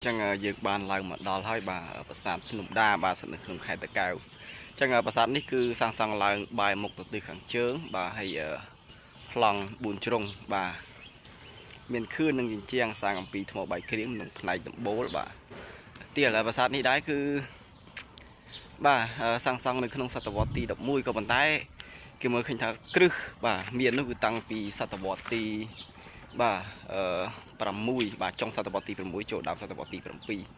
ចឹងយើងបានឡើងមកដល់ហើយបាទប្រាសាទភ្នំដាបាទស្ថិតនៅក្នុងខេត្តតាកែវចឹងប្រាសាទនេះគឺសាងសង់ឡើងបែរមុខទៅទិសខាងជើងបាទហើយប្លង់4ជ្រុងបាទមានខឿននិងជញ្ជាំងសាងអំពីថ្មបាយក្រៀមនិងផ្នែកដំបូលបាទទីប្រាសាទនេះដែរគឺបាទសាងសង់នៅក្នុងសតវត្សទី11ក៏ប៉ុន្តែគេមើលឃើញថាគ្រឹះបាទមាននោះគឺតាំងពីសតវត្សទីបាទ6បាទចុងសតវត្សទី6ចូលដើមសតវត្សទី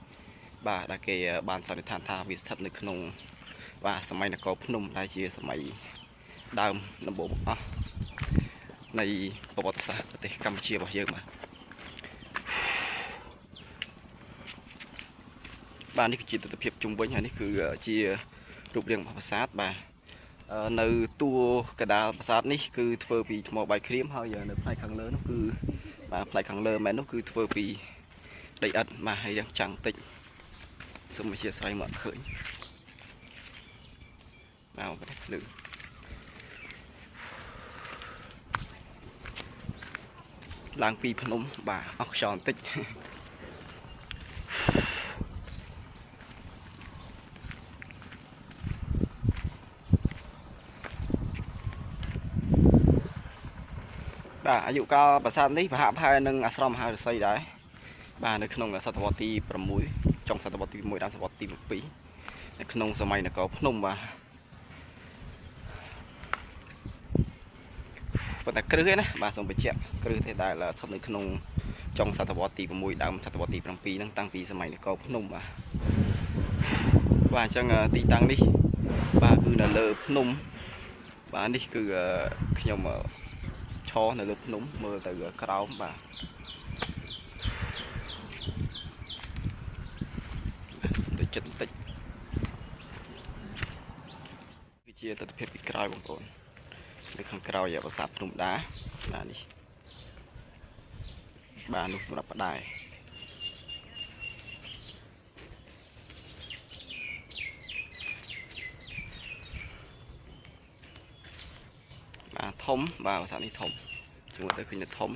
7បាទដែលគេបានសន្និដ្ឋានថាវាស្ថិតនៅក្នុងបាទសម័យនគរភ្នំដែលជាសម័យដើមដំបូងអស់នៃប្រវត្តិសាស្ត្រប្រទេសកម្ពុជារបស់យើងបាទនេះគឺជាទស្សនវិជ្ជាជុំវិញហើយនេះគឺជារូបរាងរបស់ប្រាសាទបាទនៅតួកដាលប្រាសាទនេះគឺធ្វើពីថ្មបាយក្រៀមហើយនៅផ្នែកខាងលើនោះគឺបាទផ្នែកខាងលើមែននោះគឺធ្វើពីដីឥដ្ឋបាទហើយយ៉ាងចាំងតិចសូមអធិស្ឋានមកឃើញបាទប្រទេសភ្លឺឡើងពីភ្នំបាទអស់ខ្យល់បន្តិចបាទអាយុកាលប្រាសាទនេះប្រហាក់ប្រហែលនឹងអាស្រមមហាឫសីដែរបាទនៅក្នុងសតវត្សទី6ចុងសតវត្សទី1ដល់សតវត្សទី7នៅក្នុងសម័យនគរភ្នំបាទប៉ុន្តែគ្រឹះឯណាបាទសូមបញ្ជាក់គ្រឹះទេដែលស្ថិតនៅក្នុងចុងសតវត្សទី6ដើមសតវត្សទី7ហ្នឹងតាំងពីសម័យនគរភ្នំបាទអញ្ចឹងទីតាំងនេះបាទគឺនៅលើភ្នំបាទនេះគឺខ្ញុំឈរនៅលើភ្នំមើលទៅក្រោមបាទទៅចិត្តបន្តិចគឺជាទស្សនវិជ្ជាពីក្រោយបងប្អូននៅខាងក្រោយប្រាសាទភ្នំដាបាទនេះបាទនោះសម្រាប់ផ្ដែបាទធំបាទប្រាសាទនេះធំជាមួយទៅឃើញនៅធំ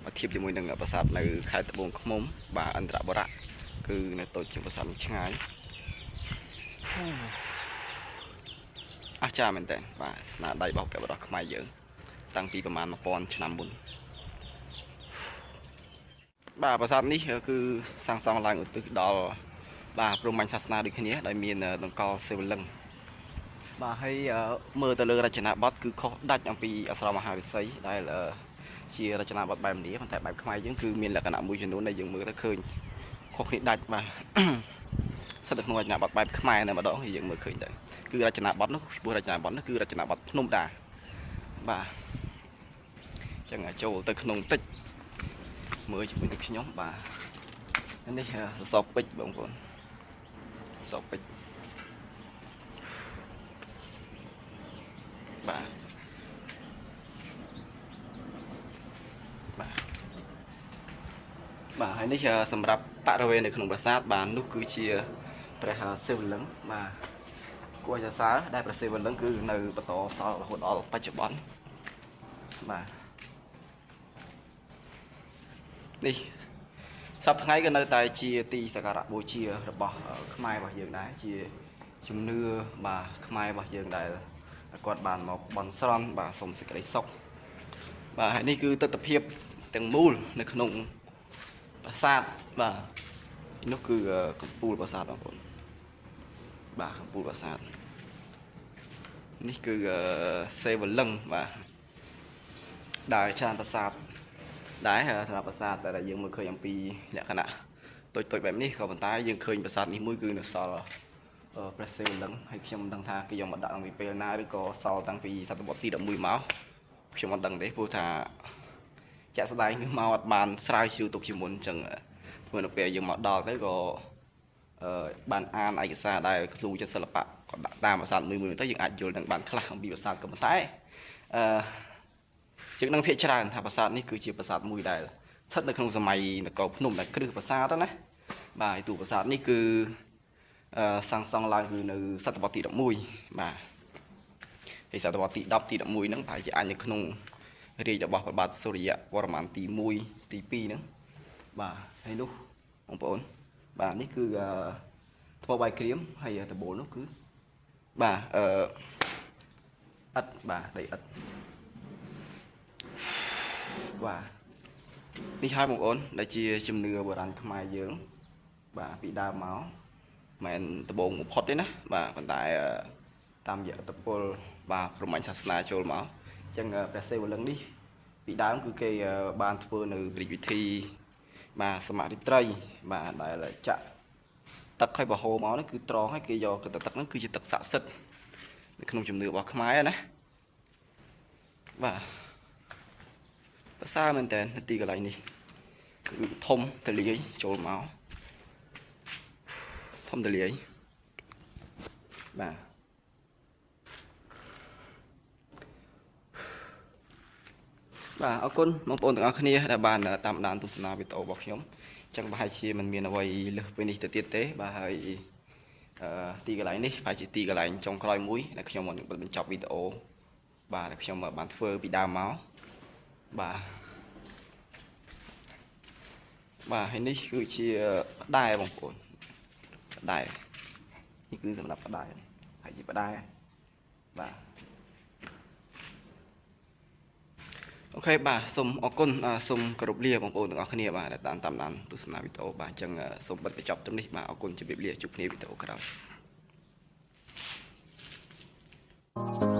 បើធៀបជាមួយនឹងប្រាសាទនៅខេត្តត្បូងឃ្មុំបាទអន្តរបុរៈគឺនៅតូចជាងប្រាសាទនេះឆ្ងាយអស្ចារ្យមែនតើបាទស្នាដៃរបស់ព្រះបរោះខ្មែរយើងតាំងពីប្រមាណ1000ឆ្នាំមុនបាទប្រាសាទនេះគឺសាងសង់ឡើងឧទ្ទិសដល់បាទព្រហ្មញ្ញសាសនាដូចគ្នាដោយមានដង្កល់សិវលឹង្គបាទហើយមើលទៅលើរចនាបថគឺខុសដាច់អំពីអាស្រមមហាឫសីដែលជារចនាបថបែបឥណ្ឌាប៉ុន្តែបែបខ្មែរយើងគឺមានលក្ខណៈមួយចំនួនដែលយើងមើលទៅឃើញខុសគ្នាដាច់បាទស្ថិតនៅក្នុងរចនាបថបែបខ្មែរតែម្ដងយើងមើលឃើញទៅគឺរចនាបថនោះឈ្មោះរចនាបថនោះគឺរចនាបថភ្នំដាបាទអញ្ចឹងចូលទៅក្នុងតិចមើលជាមួយនឹងខ្ញុំបាទនេះសសរពេជ្របងប្អូនសសរពេជ្របាទបាទហើយនេះសម្រាប់បរិវេណនៅក្នុងប្រាសាទបាទនោះគឺជាព្រះសិវលឹង្គបាទគួរឲ្យសរសើរដែលព្រះសិវលឹង្គគឺនៅបន្តសល់រហូតដល់បច្ចុប្បន្នបាទនេះសប្តាហ៍ថ្ងៃក៏នៅតែជាទីសក្ការៈបូជារបស់ខ្មែររបស់យើងដែរជាជំនឿបាទខ្មែររបស់យើងដែលគាត់បានមកបន់ស្រន់បាទសូមសេចក្តីសុខបាទហើយនេះគឺទស្សនវិជ្ជាទាំងមូលនៅក្នុងប្រាសាទបាទនោះគឺកំពូលប្រាសាទបងប្អូនបាទកំពូលប្រាសាទនេះគឺសេវលឹង្គបាទដែលចានប្រាសាទដែរសម្រាប់ប្រាសាទដែលយើងមើលឃើញអំពីលក្ខណៈតូចៗបែបនេះក៏ប៉ុន្តែយើងឃើញប្រាសាទនេះមួយគឺនៅសល់ព្រះសិវលឹង្គហើយខ្ញុំមិនដឹងថាគេយកមកដាក់តាំងពីពេលណាឬក៏សល់តាំងពីសតវត្សទី11មកខ្ញុំមិនដឹងទេព្រោះថាជាក់ស្ដែងគឺមកអត់បានស្រាវជ្រាវទុកជាមុនអញ្ចឹងធ្វើនៅពេលយើងមកដល់ទៅក៏បានអានឯកសារដែលក្រសួងចិត្តសិល្បៈក៏ដាក់តាមប្រាសាទមួយទៅយើងអាចយល់នឹងបានខ្លះអំពីប្រាសាទក៏ប៉ុន្តែយើងនឹងភាគច្រើនថាប្រាសាទនេះគឺជាប្រាសាទមួយដែលស្ថិតនៅក្នុងសម័យនគរភ្នំដែលគ្រឹះប្រាសាទណាបាទទូប្រាសាទនេះគឺសាងសង់ឡើងគឺនៅសតវត្សទី11បាទហើយសតវត្សទី10ទី11ហ្នឹងប្រហែលជាអាចនៅក្នុងរាជរបស់ព្រះបាទសូរ្យវរ្ម័នទី1ទី2ហ្នឹងបាទហើយនោះបងប្អូន បាទនេះគឺថ្មបាយក្រៀមហើយដបូលនោះគឺបាទឥដ្ឋបាទដីឥដ្ឋបាទនេះហើយបងប្អូនដែលជាជំនឿបុរាណខ្មែរយើងបាទពីដើមមកមិនដបងបំផុតទេណាបាទប៉ុន្តែតាមរយៈឥទ្ធិពលបាទព្រហ្មញ្ញសាសនាចូលមកអញ្ចឹងព្រះសិវលិង្គនេះពីដើមគឺគេបានធ្វើនៅព្រះរាជពិធីបាទសមាធិត្រីបាទដែលចាក់ទឹកឲ្យបហូរមកនេះគឺត្រង់ឲ្យគេយកទឹកហ្នឹងគឺជាទឹកស័ក្តិសិទ្ធិនៅក្នុងជំនឿរបស់ខ្មែរណាបាទប្រសើរមែនតើនៅទីកន្លែងនេះគឺធំទលាយចូលមកធំទលាយបាទបាទអរគុណបងប្អូនទាំងអស់គ្នាដែលបានតាមដានទស្សនាវីដេអូរបស់ខ្ញុំអញ្ចឹងប្រហែលជាមិនមានអ្វីលើសពីនេះទៅទៀតទេបាទហើយទីកន្លែងនេះប្រហែលជាទីកន្លែងចុងក្រោយមួយដែលខ្ញុំនឹងបញ្ចប់វីដេអូបាទដែលខ្ញុំបានធ្វើពីដើមមកបាទបាទហើយនេះគឺជាផ្ដែបងប្អូនផ្ដែនេះគឺសម្រាប់ផ្ដែហើយជាផ្ដែបាទអូខេបាទសូមអរគុណសូមគោរពលាបងប្អូនទាំងអស់គ្នាបាទដែលតាមដានទស្សនាវីដេអូបាទអញ្ចឹងសូមបិទបញ្ចប់ត្រឹមនេះបាទអរគុណជម្រាបលាជួបគ្នាវីដេអូក្រោយ